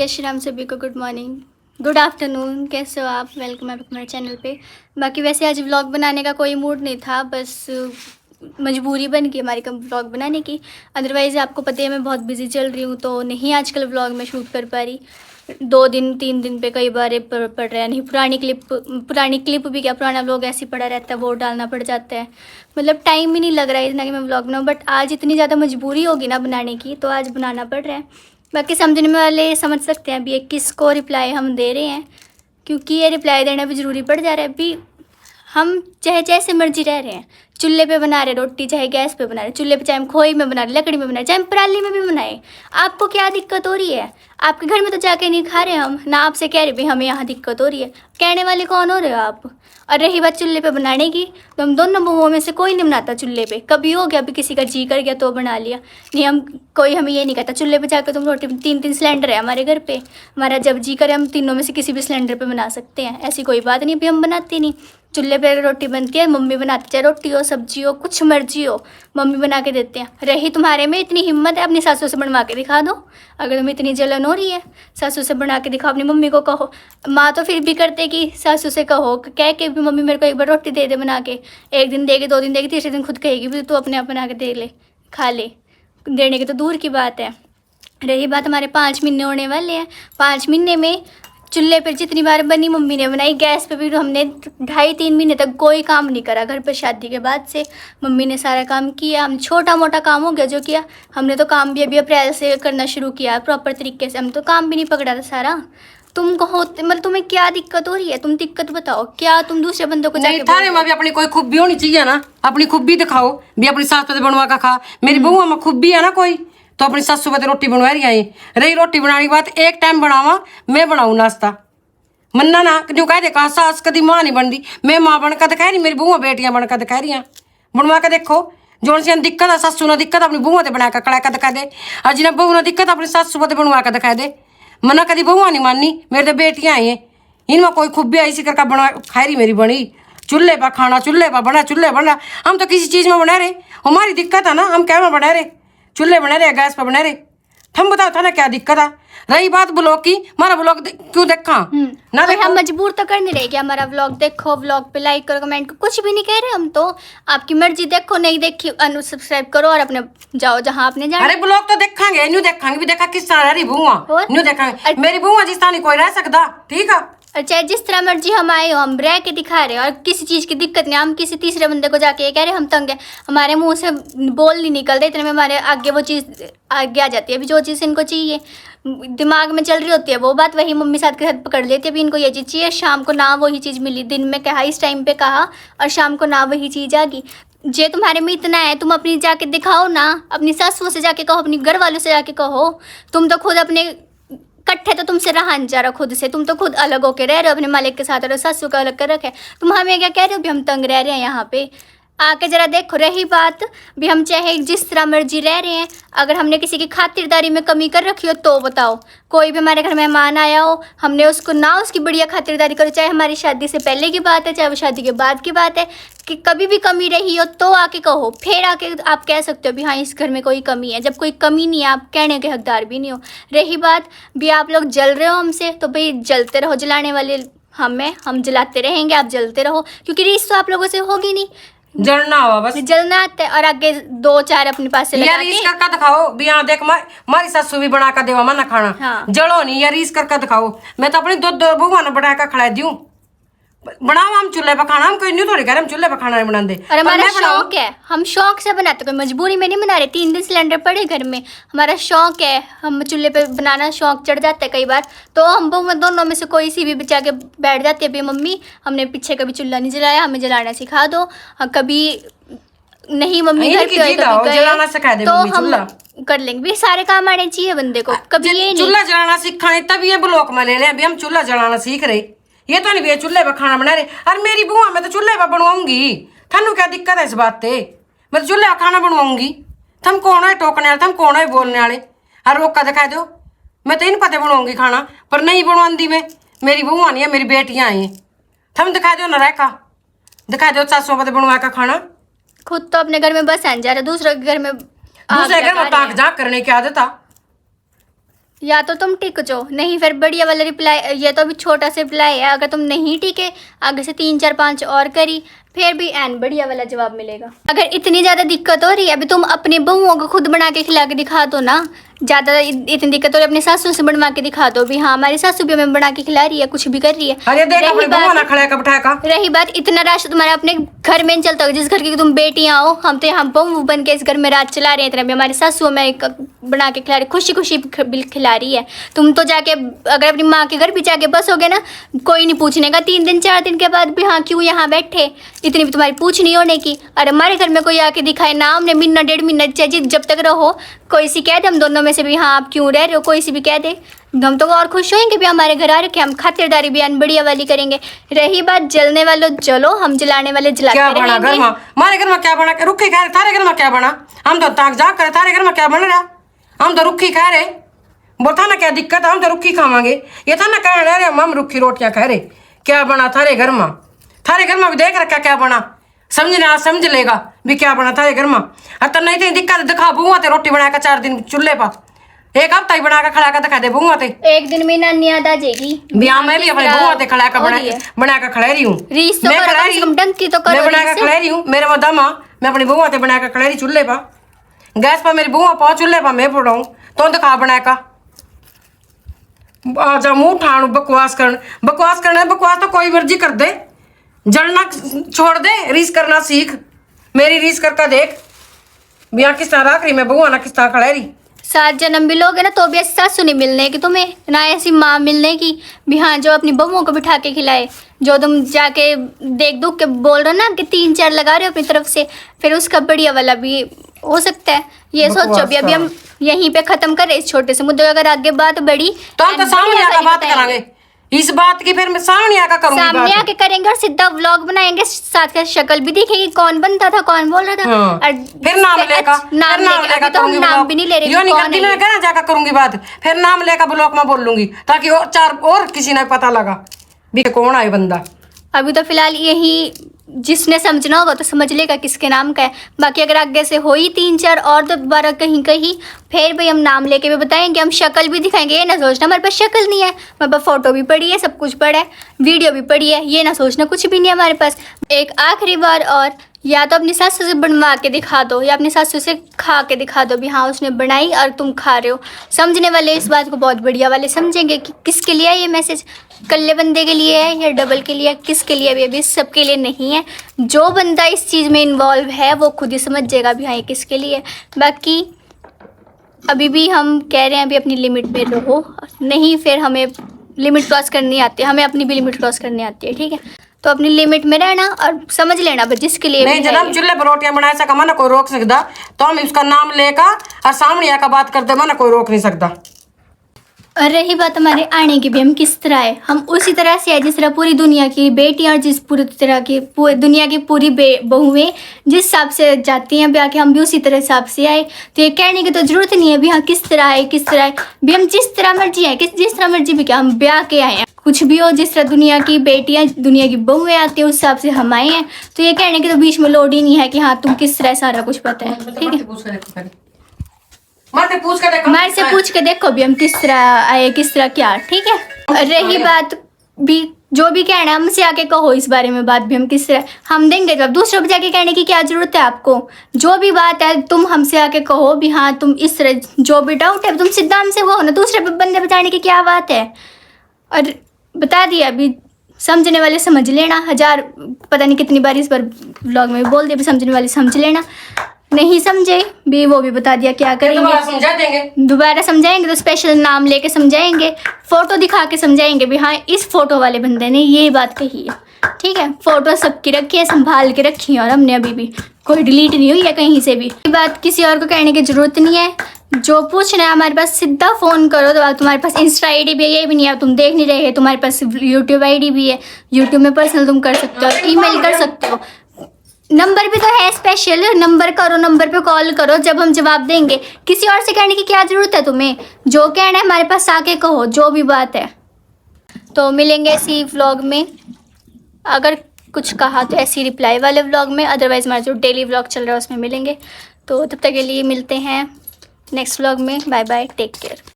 जय श्री राम सभी को गुड मॉर्निंग, गुड आफ्टरनून, कैसे हो आप। वेलकम आप हमारे चैनल पे। बाकी वैसे आज व्लॉग बनाने का कोई मूड नहीं था, बस मजबूरी बन गई हमारी व्लॉग बनाने की। अदरवाइज़ आपको पता है मैं बहुत बिजी चल रही हूँ, तो नहीं आजकल व्लॉग में शूट कर पा रही। 2 दिन 3 दिन पे कई बार पड़ रहा है। नहीं पुरानी क्लिप भी क्या, पुराना व्लॉग ऐसे ही पड़ा रहता है, वो डालना पड़ जाता है। मतलब टाइम ही नहीं लग रहा है इतना कि मैं व्लॉग बनाऊँ। बट आज इतनी ज़्यादा मजबूरी होगी ना बनाने की, तो आज बनाना पड़ रहा है। बाकी समझने में वाले समझ सकते हैं अभी ये किसको रिप्लाई हम दे रहे हैं, क्योंकि ये रिप्लाई देना भी ज़रूरी पड़ जा रहा है। अभी हम चाहे जैसे मर्जी रह रहे हैं, चूल्हे पे बना रहे रोटी, चाहे गैस पे बना रहे, चूल्हे पे चाहे हम खोई में बना रहे, लकड़ी में बना रहे, चाहे हम पराली में भी बनाए। आपको क्या दिक्कत हो रही है? आपके घर में तो जाके नहीं खा रहे हम ना, आपसे कह रहे भाई हमें यहाँ दिक्कत हो रही है। कहने वाले कौन हो रहे हो आप? और रही बात चूल्हे पे बनाने की, तो हम दोनों बहुओं में से कोई नहीं बनाता चूल्हे पे। कभी हो गया, अभी किसी का जी कर गया तो बना लिया, नहीं हम कोई हमें ये नहीं कहता चूल्हे पे जाकर तुम रोटी। 3 सिलेंडर है हमारे घर पे, हमारा जब जी करे हम तीनों में से किसी भी सिलेंडर पे बना सकते हैं, ऐसी कोई बात नहीं। भी हम बनाते नहीं, चूल्हे पे रोटी बनती है, मम्मी बनाती, चाहे रोटी हो सब्जी हो कुछ मर्जी हो, मम्मी बना के देते हैं। रही तुम्हारे में इतनी हिम्मत है, अपनी सासू से बनवा के दिखा दो। अगर तुम्हें इतनी जलन हो रही है, सासू से बना के दिखाओ, अपनी मम्मी को कहो। माँ तो फिर भी करते कि सासू से कहो, कह के भी मम्मी मेरे को एक बार रोटी दे दे बना के। 1 दिन देगी, 2 दिन देगी, तीसरे दिन खुद कहेगी भी तू अपने आप बना के दे ले, खा ले। देने की तो दूर की बात है। रही बात हमारे 5 महीने होने वाले हैं, 5 महीने में चूल्हे पर जितनी बार बनी मम्मी ने बनाई, गैस पे भी हमने 2.5-3 महीने तक कोई काम नहीं करा। घर पर शादी के बाद से मम्मी ने सारा काम किया। हम छोटा मोटा काम हो गया जो किया, हमने तो काम भी अभी अप्रैल से करना शुरू किया प्रॉपर तरीके से। हम तो काम भी नहीं पकड़ा था सारा। तुम कहो मतलब तुम्हें क्या दिक्कत हो रही है? तुम दिक्कत बताओ, क्या तुम दूसरे बंदों को जाके थारे में भी अपनी कोई खूबी होनी चाहिए ना, अपनी खूबी दिखाओ भी, अपनी सास पे बनवा का खा। मेरी बहू में खूबी है ना कोई, तो अपनी सासू पे रोटी बनवा रही है। रही रोटी बनाने की बात, एक टाइम बनावा, मैं बनाऊँ नाश्ता। मन्ना ना जो कह दे कहा सास कदी माँ नहीं बनती, मैं माँ बनकर दिखा रही, मेरी बहू बेटियां बनकर दिखा रही हैं। बनवा के देखो, जो सी दिक्कत है सासू ने दिक्कत अपनी बहू से बना कर कड़ा कर दिखा दे, और जिन्हें बहू ने दिक्कत अपनी सासू पे बनवा कर दिखा दे। मना कदी बहू नहीं माननी, मेरे तो बेटियां आई हैं, इनमें कोई खूबी ऐसी करके बना खाई रही मेरी बनी। चूल्हे पर खाना, चूल्हे पर बना, चूल्हे बना। हम तो किसी चीज़ में बना रहे, हमारी दिक्कत है ना, हम क्या में बना रहे, चूल्हे बना रहे, गैस पर बना रहे। हम बताओ था ना क्या दिक्कत है। रही बात ब्लॉग की, हमारा ब्लॉग क्यों देखा ना देखो? हम मजबूर तो कर नहीं रहे कि हमारा व्लॉग देखो, व्लॉग पे लाइक करो, कमेंट करो, कुछ भी नहीं कह रहे हम तो। आपकी मर्जी, देखो नहीं देखी अनसब्सक्राइब करो और अपने जाओ जहाँ आपने जाना। अरे ब्लॉग तो देखांगे, न्यू देखांगे भी, देखा किस तरह रही बुआ, न्यू देखांगे। मेरी बुआ जिस तरह नहीं कोई रह सकता, ठीक है। और चाहे जिस तरह मर्जी हम आए हो, हम रह के दिखा रहे हो और किसी चीज़ की दिक्कत नहीं। हम किसी तीसरे बंदे को जाके ये कह रहे हम तंग है, हमारे मुंह से बोल नहीं निकलते, इतने में हमारे आगे वो चीज़ आगे आ जाती है। अभी जो चीज़ इनको चाहिए दिमाग में चल रही होती है, वो बात वही मम्मी साथ के साथ पकड़ लेती है। अभी इनको ये चीज़ चाहिए, शाम को ना वही चीज़ मिली, दिन में कहा इस टाइम पे कहा और शाम को ना वही चीज़ आ गई। जे तुम्हारे में इतना है, तुम अपनी जाके दिखाओ ना, अपनी सासुओं से जाके कहो, अपनी घर वालों से जाके कहो। तुम तो खुद अपने कट्ठे तो तुमसे रहा नहीं जा रहा खुद से, तुम तो खुद अलग होके रह रहे हो अपने मालिक के साथ, और सासू का अलग कर रखे। तुम हमें क्या कह रहे हो भी हम तंग रह रहे हैं यहाँ पे? आके जरा देखो। रही बात भी, हम चाहे जिस तरह मर्जी रह रहे हैं, अगर हमने किसी की खातिरदारी में कमी कर रखी हो तो बताओ। कोई भी हमारे घर मेहमान आया हो, हमने उसको ना उसकी बढ़िया खातिरदारी करो, चाहे हमारी शादी से पहले की बात है, चाहे वो शादी के बाद की बात है, कि कभी भी कमी रही हो तो आके कहो। फिर आके आप कह सकते हो भी हाँ इस घर में कोई कमी है। जब कोई कमी नहीं है, आप कहने के हकदार भी नहीं हो। रही बात भी, आप लोग जल रहे हो हमसे, तो भाई जलते रहो, जलाने वाले हम जलाते रहेंगे, आप जलते रहो, क्योंकि रीस तो आप लोगों से होगी नहीं। जलना हुआ बस, जलना आता है और आगे 2-4 अपने पास से लगा यार रीस करके दिखाओ भी। यहाँ देख मारी सासू भी बना कर देवा मना खाना, हाँ। जलो नहीं यार, रीस करके दिखाओ। मैं तो अपनी दो बहू ने बना कर खिला दूं, बनाओ हम चूल्हे पर खाना। हम कोई नहीं थोड़ी कह रहे हम चूल्हे पर खाना नहीं बनाते, और हमारा शौक है, हम शौक से बनाते, कोई मजबूरी में नहीं बना रहे। 3 दिन सिलेंडर पड़े घर में, हमारा शौक है, हम चूल्हे पे बनाना शौक चढ़ जाता है कई बार। तो हम दोनों में से कोई सी भी बचा के बैठ जाती है भी मम्मी हमने पीछे कभी चूल्हा नहीं जलाया, हमें जलाना सिखा दो। कभी नहीं मम्मी घर पे जलाना सिखा दे, तो हम कर लेंगे भी। सारे काम आने चाहिए बंदे को, कभी ये नहीं चूल्हा जलाना सीखा तभी ये ब्लॉक में ले रहे अभी हम चूल्हा जलाना सीख रहे। ये तो नहीं भी चूल्हे पर खाना बना रहे। और मेरी बुआ मैं तो चूल्हे पर बनवाऊंगी, थानू क्या दिक्कत है इस बात पे? मैं तो चूल्हे पर खाना बनवाऊंगी। थम कौन है टोकने वाले, थम कौन है बोलने वाले? और रोका दिखा दो, मैं तो इन पते बनवाऊंगी खाना, पर नहीं बनवाती मैं। मेरी बुआ नहीं है, मेरी बेटियां आई हैं। थम दिखा दो ना, रेखा दिखा दो सासुओं पते बनवा का खाना। खुद तो अपने घर में बस आ जा रहा, दूसरे के घर में ताक झाक करने की आदत है। या तो तुम टिक जाओ, नहीं फिर बढ़िया वाला रिप्लाई, ये तो अभी छोटा सा रिप्लाई है, अगर तुम नहीं टिके आगे से 3 4 5 और करी फिर भी एन बढ़िया वाला जवाब मिलेगा। अगर इतनी ज़्यादा दिक्कत हो रही है, अभी तुम अपनी बहुओं को खुद बना के खिला के दिखा दो ना। ज़्यादा इतनी दिक्कत हो रही है, अपनी सासू से बनवा के दिखा दो भी हाँ हमारी सासू भी हमें बना के खिला रही है, कुछ भी कर रही है। अरे देख अपनी बहुआ ना खड़ा का बैठा का। रही बात, इतना राज तुम्हारा अपने घर में नहीं चलता होगा, जिस घर की तुम बेटियां हो, हम तो यहाँ बहू बन के इस घर में राज चला रहे हैं, इतना भी हमारी सासू हमें बना के खिला रही, खुशी खुशी खिला रही है। तुम तो जाके अगर अपनी माँ के घर भी जाके बसोगे ना, कोई नहीं पूछने का, 3 दिन 4 दिन के बाद भी हाँ क्यों यहाँ बैठे, इतनी भी तुम्हारी पूछ नहीं होने की। और हमारे घर में कोई आके दिखाए ना, हमने महीना 1.5 महीना चाहिए जब तक रहो, कोई सी कह दे हम दोनों में से भी हाँ आप क्यों रह रहे हो, कोई सी भी कह दे, हम तो और खुश होंगे भी हमारे घर आ रखे, हम खातिरदारी भी बढ़िया वाली करेंगे। रही बात जलने वालों जलो, हम जलाने वाले जलाते रहेंगे। क्या बना घर में, हमारे घर में क्या बना, रुखी खा रहे, तारे घर में क्या बना, हम तो ताक झाक करे, तारे घर में क्या बन रहा, हम तो रुखी खा रहे, वो था ना क्या दिक्कत है, हम तो रुखी खावांगे, ये था ना कह रहे हम रुखी रोटियां खा रहे, क्या बना थारे घर में, थारे घर में भी देख रखा क्या बना, समझने आज समझ लेगा भी क्या बना थारे घर में। तो नहीं थी दिक्कत दिखा बुआ ते रोटी बना कर 4 दिन चूल्हे पर, एक हफ्ता ही बना कर खड़ा कर दिखा दे बुआ ते, एक दिन में नानी याद आ जाएगी। ब्याह में भी अपने बुआ ते खड़ा कर बना कर खड़ा रही हूँ, मैं खड़ा रही हूँ, मैं बना कर खड़ा रही हूँ, मेरे वो दमा मैं अपनी बुआ ते बना कर खड़ा रही चूल्हे पर, गैस पर मेरी बुआ पाओ चूल्हे पर मैं पड़ाऊँ तो दिखा बना का आजा मुंह ठाणु बकवास करना, बकवास तो कोई मर्जी कर दे, जलना छोड़ दे, रीस करना सीख, मेरी रीस करके देख बिया किस तरह रख रही, मैं बहुआ ना किस तरह खड़ा रही। 7 जन्म भी लोगे ना तो भी ऐसी सासू नहीं मिलने की तुम्हें, ना ऐसी माँ मिलने की भी हाँ जो अपनी बहुओं को बिठा के खिलाए, जो तुम जाके देख दुख के बोल रहे हो ना कि 3 4 लगा रहे हो अपनी तरफ से, फिर उसका बढ़िया वाला भी हो सकता है। ये सोचो भी अभी हम यहीं पे खत्म करें इस छोटे से मुद्दे, अगर आगे बात बढ़ी तो हम तो सामने आकर बात करेंगे इस बात की, फिर मैं सामने आकर करूंगी, सामने आके करेंगे और सीधा व्लॉग बनाएंगे, साथ का शक्ल भी दिखेगी कौन बनता था कौन बोल रहा था। हाँ। और फिर नाम लेगा, तो हम नाम भी नहीं ले रहे, नहीं करती मैं कहना जाकर करूंगी बात, फिर नाम लेकर ब्लॉक में बोल लूंगी ताकि और 4 और किसी ने पता लगा भी कौन आए बंदा। अभी तो फिलहाल यही जिसने समझना होगा तो समझ लेगा किसके नाम का है, बाकी अगर आगे से हो ही 3 4 और दोबारा कहीं फिर भाई हम नाम लेके भी बताएंगे, हम शक्ल भी दिखाएंगे। ये ना सोचना हमारे पास शक्ल नहीं है, हमारे पास फ़ोटो भी पड़ी है, सब कुछ पड़ा है, वीडियो भी पड़ी है, ये ना सोचना कुछ भी नहीं है हमारे पास। एक आखिरी बार और, या तो अपनी सासू से बनवा के दिखा दो या अपनी सासू से खा के दिखा दो भी हाँ उसने बनाई और तुम खा रहे हो। समझने वाले इस बात को बहुत बढ़िया वाले समझेंगे कि किसके लिए है ये मैसेज, कल्ले बंदे के लिए है या डबल के लिए, किसके लिए भी, अभी सबके लिए नहीं है। जो बंदा इस चीज़ में इन्वॉल्व है वो खुद ही समझ जाएगा भी हाँ ये किसके लिए। बाकी अभी भी हम कह रहे हैं अभी अपनी लिमिट में रहो, नहीं फिर हमें लिमिट क्रॉस करनी आती है, हमें अपनी भी लिमिट क्रॉस करनी आती है, ठीक है। तो अपनी लिमिट में रहना और समझ लेना बस जिसके लिए नहीं, जब हम चूल्हे पर रोटियां बनाए सका मना कोई रोक सकता, तो हम उसका नाम लेकर और सामने आकर बात करते मना कोई रोक नहीं सकता। और रही बात हमारे आने की भी, हम किस तरह है, हम उसी तरह से है जिस तरह पूरी दुनिया की बेटियां और जिस पूरी तरह की दुनिया की पूरी बहुएं जिस हिसाब से जाती हैं ब्याह के, हम भी उसी तरह हिसाब से आए। तो ये कहने की तो ज़रूरत नहीं है भी हाँ किस तरह है किस तरह है, भी हम जिस तरह मर्जी हैं जिस तरह मर्जी भी क्या हम ब्याह के आए हैं, कुछ भी हो जिस तरह दुनिया की बेटियां दुनिया की बहुएं आती हैं उस हिसाब से हम आए हैं। तो ये कहने की तो बीच में लोड ही नहीं है कि हाँ तुम किस तरह सारा कुछ पता है, ठीक है। मार से पूछ के देखो भी हम किस तरह आए किस तरह क्या, ठीक है। रही बात भी जो भी कहना है हमसे आके कहो इस बारे में बात भी हम किस तरह हम देंगे जवाब, दूसरों पर जाके कहने की क्या जरूरत है आपको। जो भी बात है तुम हमसे आके कहो भी हाँ तुम इस तरह, जो भी डाउट है तुम सीधा हमसे वो हो ना, दूसरे बंदे बताने की क्या बात है। और बता दिया अभी, समझने वाले समझ लेना, 1000 पता नहीं कितनी बार इस बार व्लॉग में बोल दिया भी समझने वाले समझ लेना, नहीं समझे भी वो भी बता दिया क्या करेंगे, दोबारा समझाएंगे तो स्पेशल नाम लेके समझाएंगे, फोटो दिखा के समझाएंगे भी हाँ इस फोटो वाले बंदे ने ये बात कही है, ठीक है। फोटो सबकी रखी है, संभाल के रखी है और हमने अभी भी कोई डिलीट नहीं हुई है कहीं से भी। ये बात किसी और को कहने की जरूरत नहीं है, जो पूछना है हमारे पास सीधा फ़ोन करो। तो तुम्हारे पास इंस्टा आईडी भी है, ये भी नहीं है तुम देख नहीं रहे, तुम्हारे पास यूट्यूब आईडी भी है, यूट्यूब में पर्सनल तुम कर सकते हो, ईमेल कर सकते हो, नंबर भी तो है स्पेशल, नंबर करो, नंबर पे कॉल करो, जब हम जवाब देंगे। किसी और से कहने की क्या ज़रूरत है तुम्हें, जो कहना है हमारे पास आके कहो जो भी बात है। तो मिलेंगे इसी व्लॉग में, अगर कुछ कहा तो ऐसी रिप्लाई वाले व्लॉग में, अदरवाइज़ हमारा जो डेली व्लॉग चल रहा है उसमें मिलेंगे। तो तब तक के लिए मिलते हैं नेक्स्ट व्लॉग में, बाय बाय, टेक केयर।